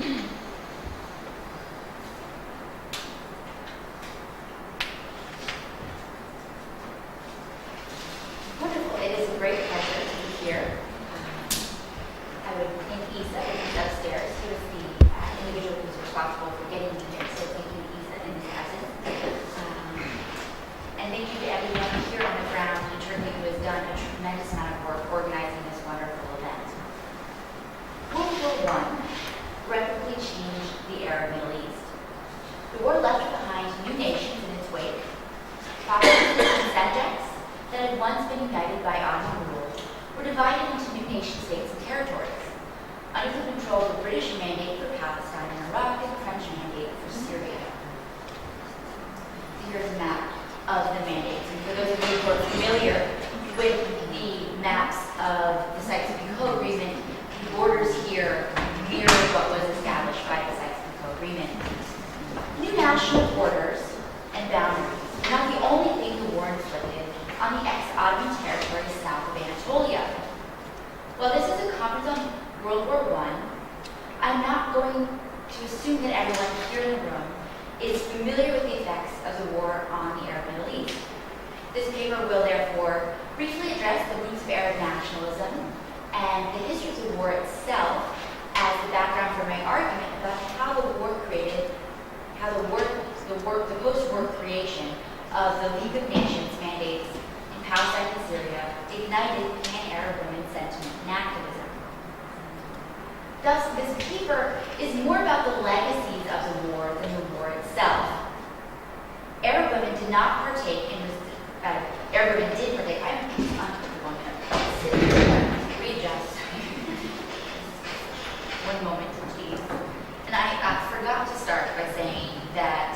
Wonderful. It is a great pleasure to be here. I would thank Isa, who's upstairs, who is the individual who's responsible for getting me here. So thank you, Isa, in his absence. And thank you to everyone here on the ground in Turkey who has done a tremendous amount of work organizing this wonderful event. World War I rapidly changed the Arab Middle East. The war left behind new nations in its wake, provinces and subjects that had once been united by Ottoman rule were divided into new nation-states and territories, under the control of the British mandate for Palestine and Iraq and the French mandate for Syria. Here's a map of the mandates, and for those of you who are familiar with the maps of the Sykes-Picot Agreement, the borders here mirror what was established by the Sykes-Picot Agreement. New national borders and boundaries were not the only thing the war inflicted on the ex-Ottoman territory south of Anatolia. While this is a conference on World War I, I'm not going to assume that everyone here in the room is familiar with the effects of the war on the Arab Middle East. This paper will therefore briefly address the roots of Arab nationalism and the history of the war itself as the background for my argument about how the war created, how the post-war creation of the League of Nations mandates in Palestine and Syria ignited pan-Arab women's sentiment and activism. Thus, this paper is more about the legacies of the war than the war itself. Arab women did not partake in Arab women did partake. I'm uncomfortable. I'm going to readjust. One moment, please. And I forgot to start by saying that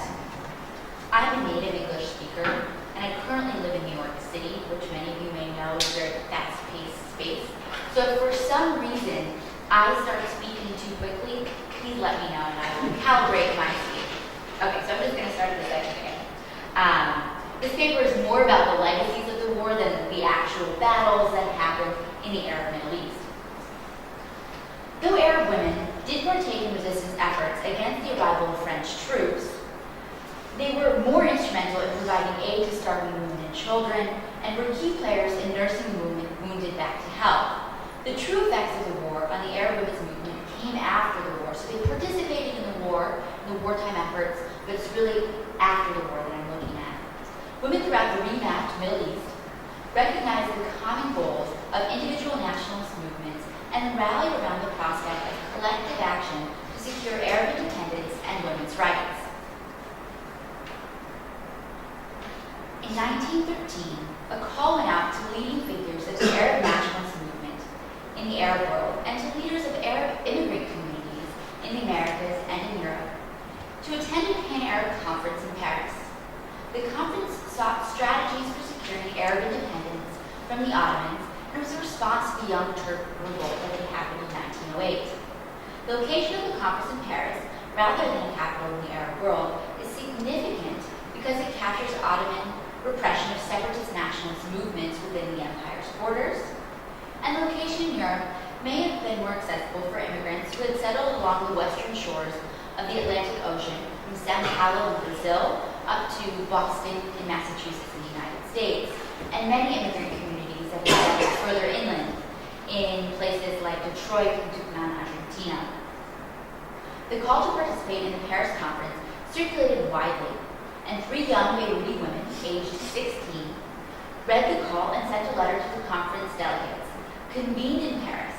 I'm a native English speaker, and I currently live in New York City, which many of you may know is a very fast-paced space. So if for some reason I start speaking too quickly, please let me know and I will calibrate my speech. Okay, so I'm just going to start at the second again. This paper is more about the legacies of the war than the actual battles that happened in the Arab Middle East. Though Arab women did partake in resistance efforts against the arrival of French troops, they were more instrumental in providing aid to starving women and children, and were key players in nursing wounded back to health. The true effects of the war on the Arab women's movement came after the war, so they participated in the war, in the wartime efforts, but it's really after the war that I'm looking at. Women throughout the remapped Middle East recognized the common goals of individual nationalist movements and rallied around the prospect of collective action to secure Arab independence and women's rights. In 1913, a call went out to leading figures of the Arab nationalist movement in the Arab world and to leaders of Arab immigrant communities in the Americas and in Europe to attend a pan-Arab conference in Paris. The conference sought strategies for securing Arab independence from the Ottomans and was a response to the Young Turk revolt that had happened in 1908. The location of the conference in Paris, rather than a capital in the Arab world, is significant because it captures Ottoman repression of separatist nationalist movements within the empire's borders, and the location in Europe may have been more accessible for immigrants who had settled along the western shores of the Atlantic Ocean from Sao Paulo in Brazil up to Boston in Massachusetts in the United States, and many immigrant communities that had settled further inland in places like Detroit and Tucumán, Argentina. The call to participate in the Paris conference circulated widely, and 3 young Beiruti women, aged 16, read the call and sent a letter to the conference delegates, convened in Paris.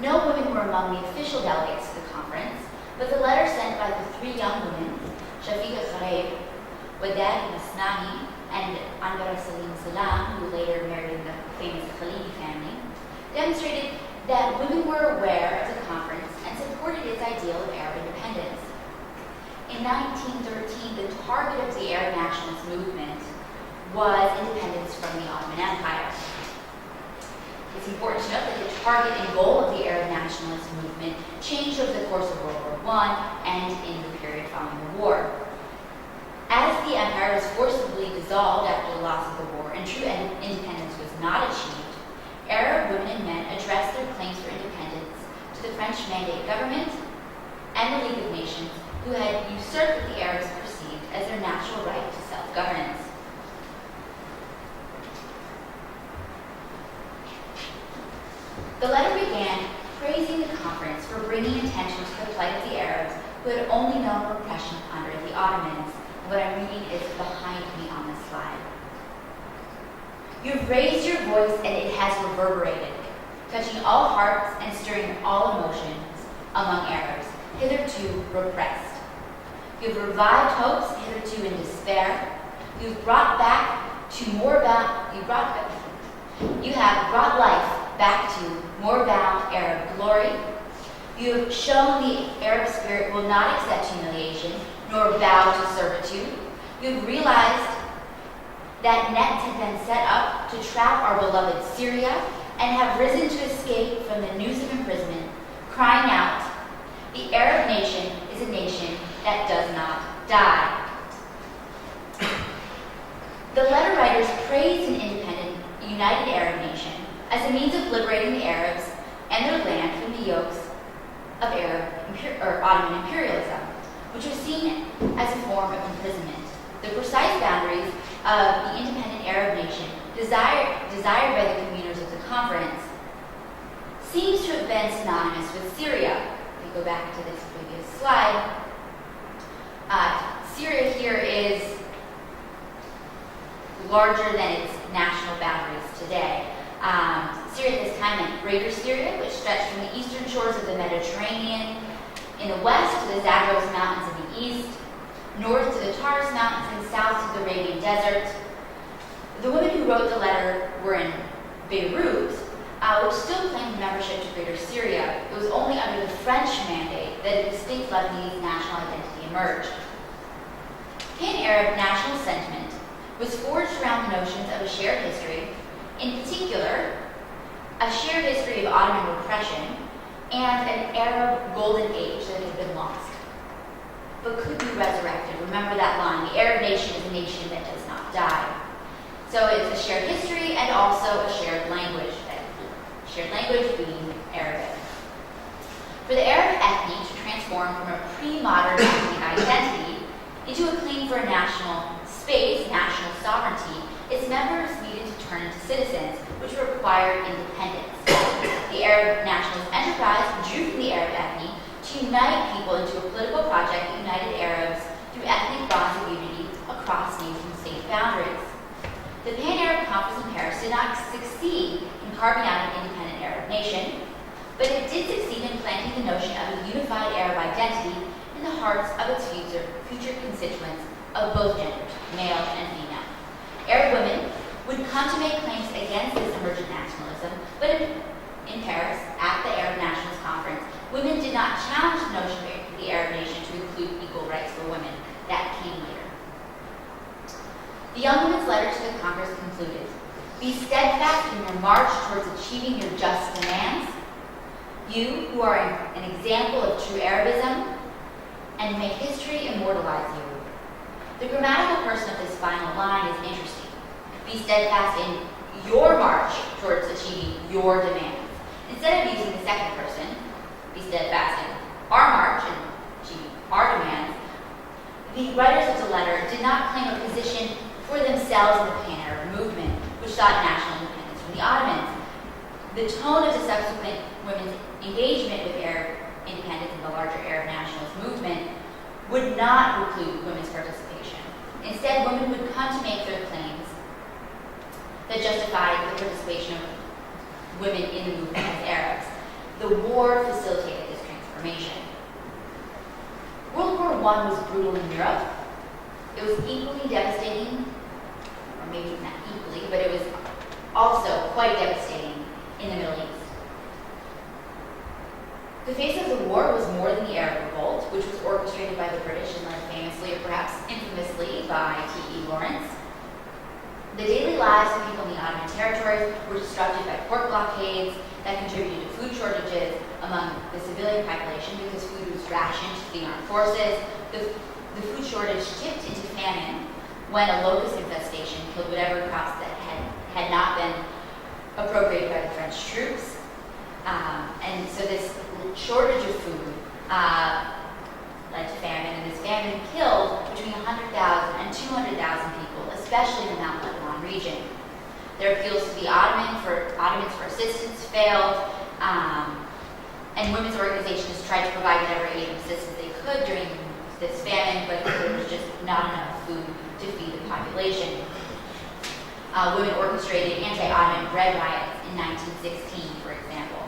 No women were among the official delegates to the conference, but the letter sent by the 3 young women, Shafiqa Khareb, Wadad Masnahi, and Anwar Salim Salam, who later married in the famous Khalidi family, demonstrated that women were aware of the conference and supported its ideal of Arab independence. In 1913, the target of the Arab nationalist movement was independence from the Ottoman Empire. It's important to note that the target and goal of the Arab nationalist movement changed over the course of World War I and in the period following the war. As the empire was forcibly dissolved after the loss of the war and true independence was not achieved, Arab women and men addressed their claims for independence to the French Mandate government and the League of Nations, who had usurped what the Arabs perceived as their natural right to self-governance. The letter began praising the conference for bringing attention to the plight of the Arabs who had only known repression under the Ottomans. What I'm reading is behind me on this slide. You've raised your voice and it has reverberated, touching all hearts and stirring all emotions among Arabs, hitherto repressed. You've revived hopes hitherto in despair. You've brought back to more bound. You have brought life back to more bound Arab glory. You have shown the Arab spirit will not accept humiliation nor bow to servitude. You have realized that nets have been set up to trap our beloved Syria and have risen to escape from the noose of imprisonment, crying out, the Arab nation is a nation that does not die. The letter writers praised an independent, united Arab nation as a means of liberating the Arabs and their land from the yokes of Ottoman imperialism, which was seen as a form of imprisonment. The precise boundaries of the independent Arab nation desired by the conveners of the conference seems to have been synonymous with Syria. If we go back to this previous slide, Syria here is larger than its national boundaries today. Syria at this time meant Greater Syria, which stretched from the eastern shores of the Mediterranean in the west to the Zagros Mountains in the east, north to the Taurus Mountains, and south to the Arabian Desert. The women who wrote the letter were in Beirut, which still claimed membership to Greater Syria. It was only under the French mandate that a distinct Lebanese national identity emerged. Pan-Arab national sentiment was forged around the notions of a shared history, in particular, a shared history of Ottoman repression and an Arab golden age that had been lost, but could be resurrected. Remember that line, the Arab nation is a nation that does not die. So it's a shared history and also a shared language being Arabic. For the Arab ethne to transform from a pre-modern ethnic identity into a claim for a national space, national sovereignty, its members needed to turn into citizens, which required independence. The Arab nationalist enterprise drew from the Arab ethne to unite people into a political project that united Arabs through ethnic bonds of unity across nation-state boundaries. The Pan-Arab Conference in Paris did not succeed in carving out an independent Arab nation, but it did succeed in planting the notion of a unified Arab identity in the hearts of its future constituents of both genders, male and female. Arab women would come to make claims against this emergent nationalism, but in Paris, at the Arab Nationalist Conference, women did not challenge the notion of the Arab nation to include equal rights for women. That came later. The young woman's letter to the Congress concluded, be steadfast in your march towards achieving your just demands. You, who are an example of true Arabism, and may history immortalize you. The grammatical person of this final line is interesting. Be steadfast in your march towards achieving your demands. Instead of using the second person, be steadfast in our march and achieving our demands, the writers of the letter did not claim a position for themselves in the Pan-Arab movement, which sought national independence from the Ottomans. The tone of the subsequent women's engagement with Arab independence in the larger Arab nationalist movement would not preclude women's participation. Instead, women would come to make their claims that justified the participation of women in the movement as Arabs. The war facilitated this transformation. World War I was brutal in Europe. It was equally devastating, or maybe not equally, but it was also quite devastating in the Middle East. The face of the war was more than the Arab Revolt, which was orchestrated by the British and led famously, or perhaps infamously, by T.E. Lawrence. The daily lives of people in the Ottoman territories were disrupted by port blockades that contributed to food shortages among the civilian population because food was rationed to the armed forces. The food shortage tipped into famine when a locust infestation killed whatever crops that had not been appropriated by the French troops. And so this shortage of food led to famine, and this famine killed between 100,000 and 200,000 people, especially in the Mount Lebanon region. Their appeals to the Ottomans for assistance failed, and women's organizations tried to provide whatever aid and assistance they could during this famine, but there was just not enough food to feed the population. Women orchestrated anti-Ottoman bread riots in 1916, for example.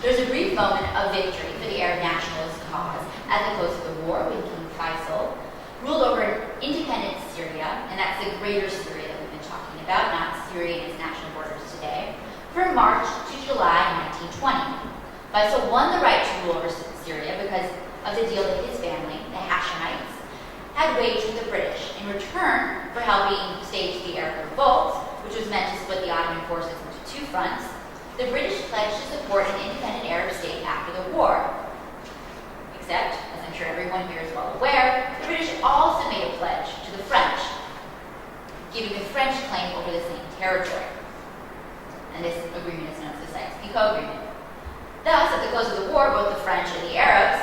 There's a brief moment of victory for the Arab nationalist cause at the close of the war when King Faisal ruled over independent Syria, and that's the greater Syria that we've been talking about, not Syria and its national borders today, from March to July 1920. Faisal won the right to rule over Syria because of the deal that his family, the Hashemites, had waged with the British in return for helping stage the Arab revolt, which was meant to split the Ottoman forces into two fronts. The British pledged to support an independent Arab state after the war. Except, as I'm sure everyone here is well aware, the British also made a pledge to the French, giving the French claim over the same territory. And this agreement is known as the Sykes-Picot Agreement. Thus, at the close of the war, both the French and the Arabs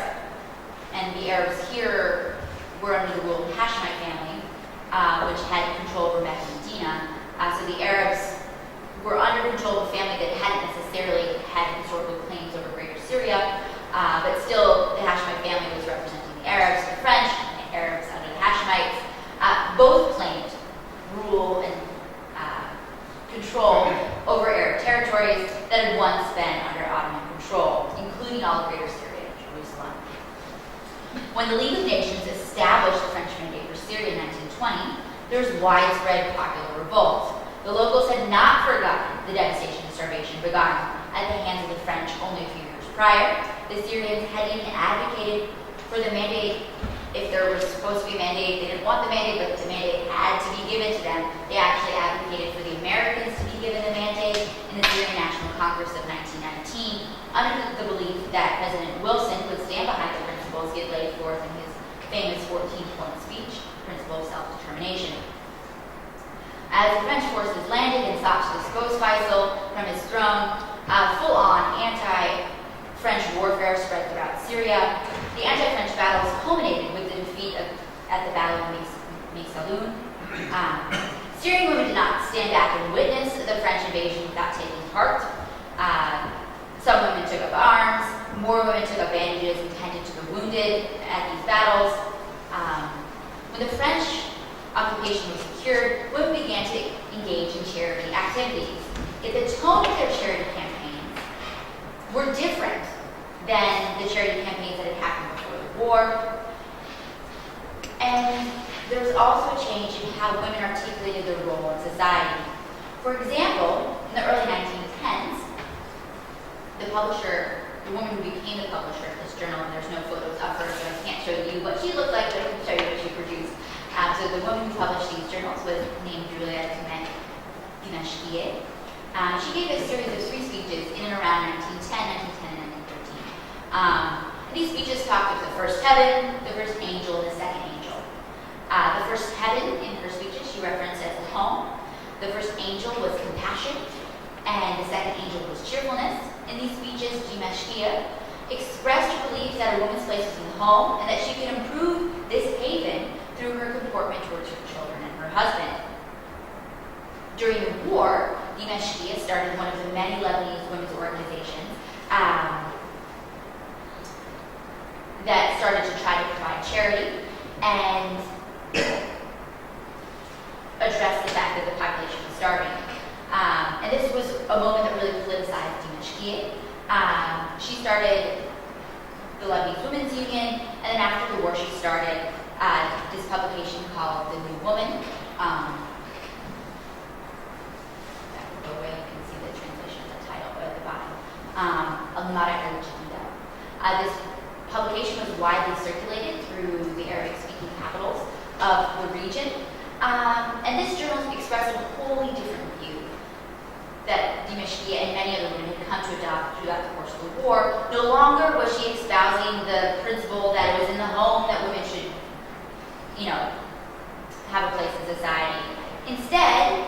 here were under the rule of the Hashemite family, which had control over Mecca and Medina. So the Arabs were under control of a family that hadn't necessarily had historical claims over Greater Syria, but still the Hashemite family was representing the Arabs, the French, and the Arabs under the Hashemites. Both claimed rule and control over Arab territories that had once been under Ottoman control, including all of Greater Syria and Jerusalem. When the League of Nations established the French mandate for Syria in 1920, there was widespread popular revolt. The locals had not forgotten the devastation and starvation begun at the hands of the French only a few years prior. The Syrians had even advocated for the mandate. If there was supposed to be a mandate, they didn't want the mandate, but the mandate had to be given to them. They actually advocated for the Americans to be given the mandate in the Syrian National Congress of 1919, under the belief that President Wilson would stand behind the principles he had laid forth in his famous 14-point speech, Principle of Self-Determination. As the French forces landed and sought to dispose Faisal from his throne, full-on anti-French warfare spread throughout Syria. The anti-French battles culminated with the defeat at the Battle of Maysalun. Syrian women did not stand back and witness the French invasion without taking part. Some women took up arms, more women took up bandages and tended to the wounded at these battles. When the French occupation was secured, women began to engage in charity activities. Yet the tone of their charity campaigns were different than the charity campaigns that had happened before the war. And there was also a change in how women articulated their role in society. For example, in the early 1910s, the woman who became the publisher of this journal, and there's no photos of her, so I can't show you what she looked like, but I can show you what she produced. So the woman who published these journals was named Julia Dimashkiye. She gave a series of 3 speeches in and around 1910, 1910, and 1913. These speeches talked of the first heaven, the first angel, and the second angel. The first heaven in her speeches she referenced as the home. The first angel was compassion, and the second angel was cheerfulness. In these speeches, Dimashkiya expressed her belief that a woman's place was in the home and that she could improve this haven through her comportment towards her children and her husband. During the war, Dimashkiya started one of the many Lebanese women's organizations that started to try to provide charity and address the fact that the population was starving. And this was a moment that really politicized Dimashkiya. She started the Lebanese Women's Union, and then after the war she started this publication called The New Woman. The way you can see the translation of the title at the bottom. Al-Mara al-Jadida. This publication was widely circulated through the Arabic-speaking capitals of the region. And this journal expressed a wholly different view that Dimashkiya and many other women had come to adopt throughout the course of the war. No longer was she espousing the principle that it was in the home that women should, have a place in society. Instead,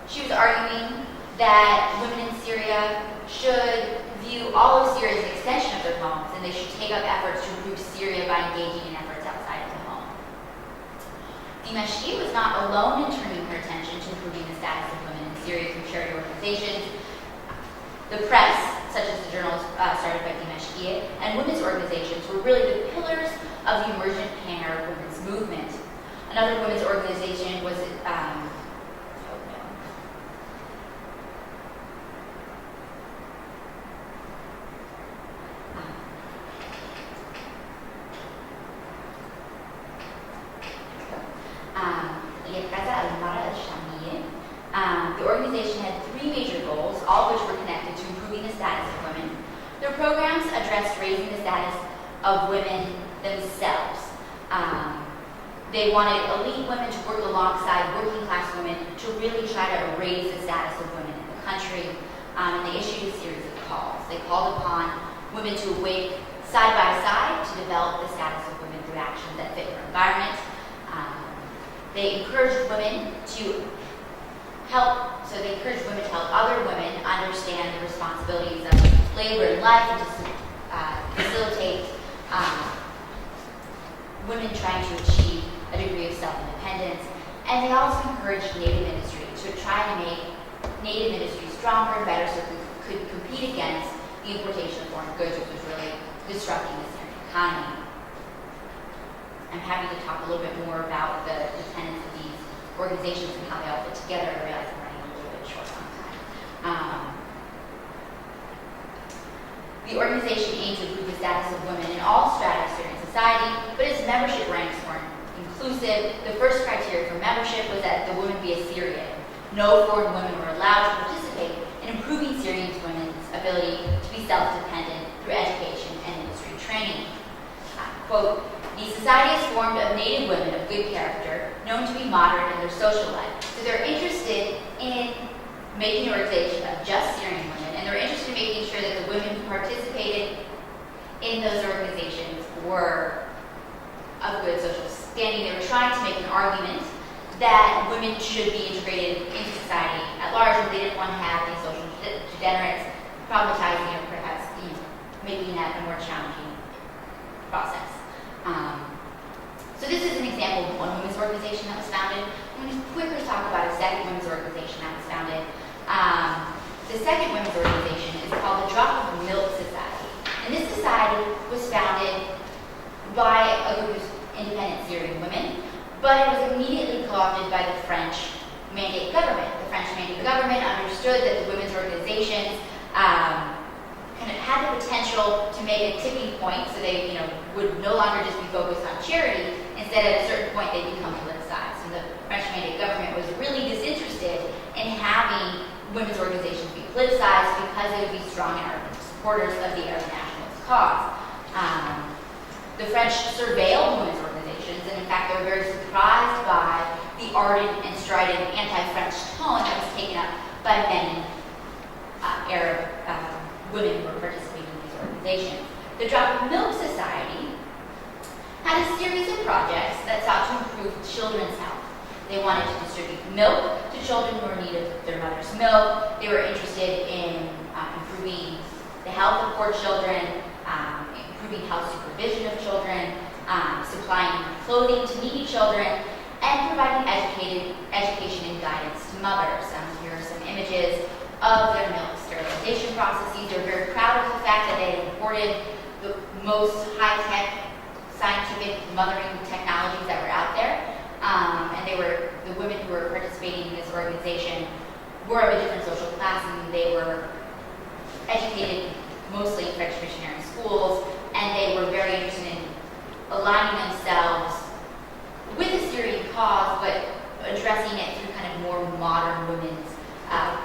she was arguing that women in Syria should view all of Syria as an extension of their homes, and they should take up efforts to improve Syria by engaging in efforts outside of the home. Dimashqi was not alone in turning her attention to improving the status of women in Syria through charity organizations. The press, such as the journals started by Dimashqi, and women's organizations were really the pillars of the emergent pan-Arab women's movement. Another women's organization was the organization had three major goals, all of which were connected to improving the status of women. Their programs addressed raising the status of women themselves. They wanted elite women to work alongside working class women to really try to raise the status of women in the country. And they issued a series of calls. They called upon women to awake side by side to develop the status of women through actions that fit their environment. They encouraged women to help other women understand the responsibilities of labor and life and to facilitate women trying to achieve a degree of self-independence. And they also encouraged Native industry to try to make Native industry stronger and better so it could compete against the importation of foreign goods, which was really disrupting the Syrian economy. I'm happy to talk a little bit more about the tenets of these organizations and how they all fit together. I realize I'm running a little bit short on time. The organization aimed to improve the status of women in all strata of Syrian society, but its membership ranks weren't inclusive. The first criteria for membership was that the woman be a Syrian. No foreign women were allowed to participate in improving Syrian women's ability to be self-dependent through education and industry training. Quote, the society is formed of Native women of good character, known to be moderate in their social life. So they're interested in making an organization of just Syrian women, and they're interested in making sure that the women who participated in those organizations were of good social standing. They were trying to make an argument that women should be integrated into society at large, and they didn't want to have these social degenerates problematizing or perhaps making that a more challenging process. So this is an example of one women's organization that was founded. I'm going to quickly talk about a second women's organization that was founded. The second women's organization is called the Drop of Milk Society. And this society was founded by a group of independent Syrian women, but it was immediately co-opted by the French Mandate government. The French Mandate government understood that the women's organizations kind of had the potential to make a tipping point, so they would no longer just be focused on charity. Instead, at a certain point, they become politicized. And the French Mandate government was really disinterested in having women's organizations be politicized because they would be strong and ardent supporters of the Arab nationalist cause. The French surveilled women's organizations, and in fact, they were very surprised by the ardent and strident anti-French tone that was taken up by many Arab women who were participating in these organizations. The Drop of Milk Society had a series of projects that sought to improve children's health. They wanted to distribute milk to children who were in need of their mother's milk. They were interested in improving the health of poor children, improving health supervision of children, supplying clothing to needy children, and providing education and guidance to mothers. Here are some images of their milk sterilization processes. They were very proud of the fact that they had imported the most high-tech scientific mothering technologies that were out there. And the women who were participating in this organization were of a different social class, and they were educated mostly in French missionary schools, and they were very interested in aligning themselves with the Syrian cause, but addressing it through kind of more modern women's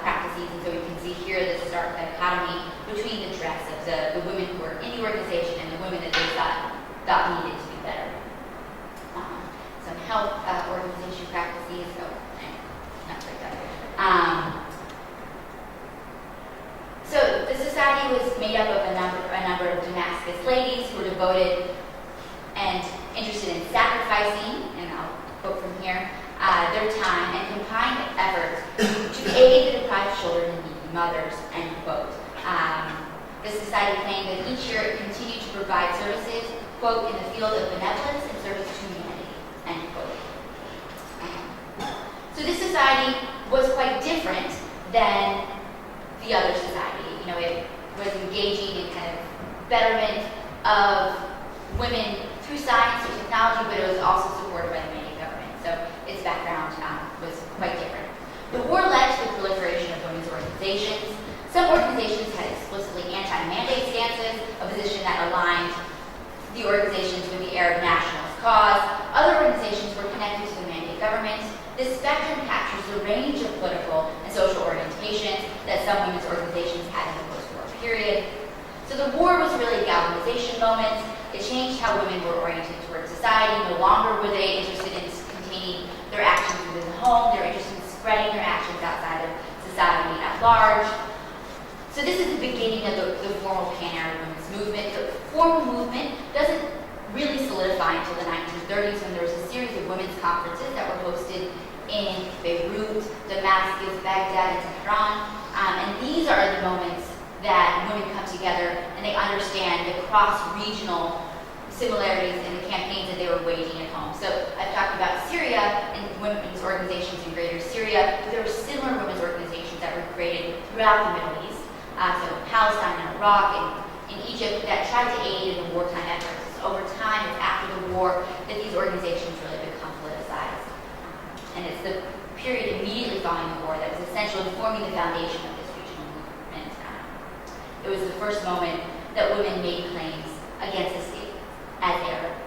practices. And so we can see here the stark dichotomy between the dress of the women who were in the organization and the women that they thought needed to be better. Some health organization practices. Not very good. So the society was made up of a number of Damascus ladies who were devoted and interested in sacrificing, and I'll quote from here, their time and combined efforts to aid the deprived children and needy mothers, end quote. the society claimed that each year it continued to provide services, quote, in the field of benevolence and service to humanity, end quote. So this society was quite different than the other society. You know, it was engaging in kind of betterment of women through science and technology, but it was also supported by the Mandate government. So its background was quite different. The war led to the proliferation of women's organizations. Some organizations had explicitly anti-mandate stances, a position that aligned the organizations with the Arab nationalist cause. Other organizations were connected to the Mandate government. This spectrum captures the range of political and social orientations that some women's organizations had in the post-war period. So the war was really a galvanization moment. It changed how women were oriented towards society. No longer were they interested in containing their actions within the home. They were interested in spreading their actions outside of society at large. So this is the beginning of the formal pan-Arab women's movement. The formal movement doesn't really solidify until the 1930s, when there was a series of women's conferences that were hosted in Beirut, Damascus, Baghdad, and Tehran. And these are the moments that women come together and they understand the cross-regional similarities in the campaigns that they were waging at home. So I've talked about Syria and women's organizations in greater Syria, but there were similar women's organizations that were created throughout the Middle East. So Palestine and Iraq and in Egypt that tried to aid in the wartime efforts. So over time, it's after the war that these organizations really become politicized. And it's the period immediately following the war that was essential in forming the foundation of this regional movement. It was the first moment that women made claims against the state as Arab